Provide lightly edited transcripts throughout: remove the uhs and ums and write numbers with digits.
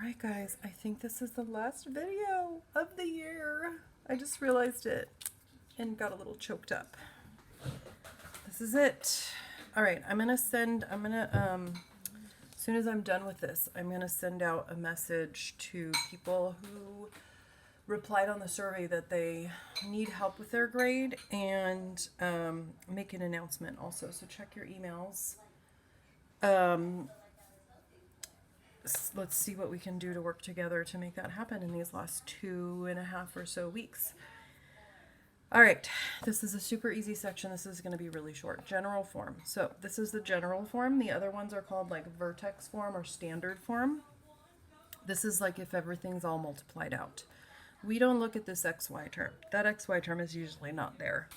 Alright guys, I think this is the last video of the year. I just realized it and got a little choked up. This is it. Alright, as soon as I'm done with this, I'm gonna send out a message to people who replied on the survey that they need help with their grade and make an announcement also. So check your emails. Let's see what we can do to work together to make that happen in these last 2.5 or so weeks. All right, this is a super easy section. This is going to be really short. General form. So this is the general form. The other ones are called like vertex form or standard form. This is like if everything's all multiplied out. We don't look at this XY term. That XY term is usually not there.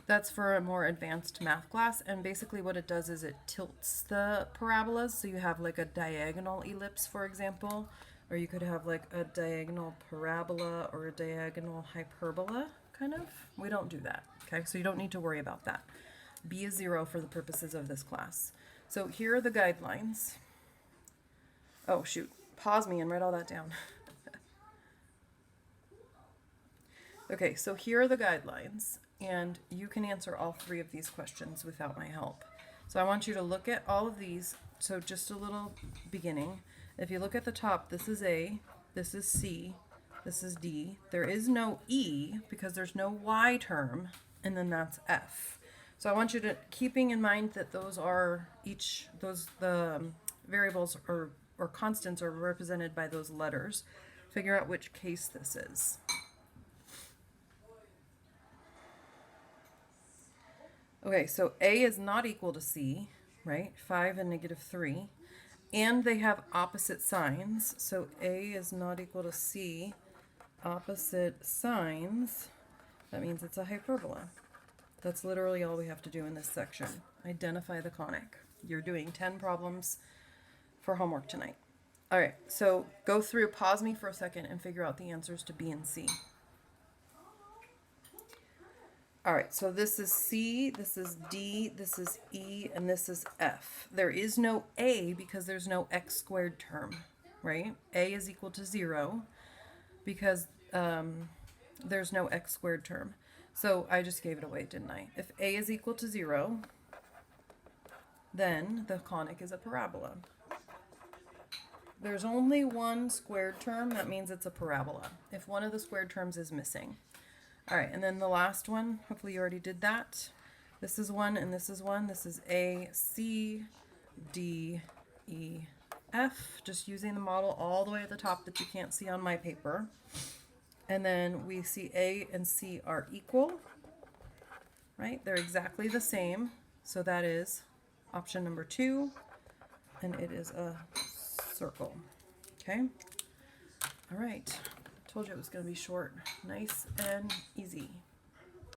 That's for a more advanced math class, and basically what it does is it tilts the parabolas. So you have like a diagonal ellipse, for example, or you could have like a diagonal parabola or a diagonal hyperbola, kind of. We don't do that, okay? So you don't need to worry about that. B is 0 for the purposes of this class. So here are the guidelines. Oh, shoot. Pause me and write all that down. Okay, so here are the guidelines. And you can answer all 3 of these questions without my help. So I want you to look at all of these. So just a little beginning. If you look at the top, this is A, this is C, this is D. There is no E because there's no Y term, and then that's F. So I want you to, keeping in mind that those are the variables or constants are represented by those letters, figure out which case this is. Okay, so A is not equal to C, right? 5 and -3. And they have opposite signs. So A is not equal to C, opposite signs. That means it's a hyperbola. That's literally all we have to do in this section. Identify the conic. You're doing 10 problems for homework tonight. All right, so go through, pause me for a second, and figure out the answers to B and C. All right, so this is C, this is D, this is E, and this is F. There is no A because there's no x squared term, right? A is equal to 0 because there's no x squared term. So I just gave it away, didn't I? If A is equal to 0, then the conic is a parabola. There's only one squared term, that means it's a parabola, if one of the squared terms is missing. All right, and then the last one, hopefully you already did that. This is 1 and this is 1. This is A, C, D, E, F. Just using the model all the way at the top that you can't see on my paper. And then we see A and C are equal, right? They're exactly the same. So that is option number 2, and it is a circle, okay? All right. Told you it was going to be short, nice and easy.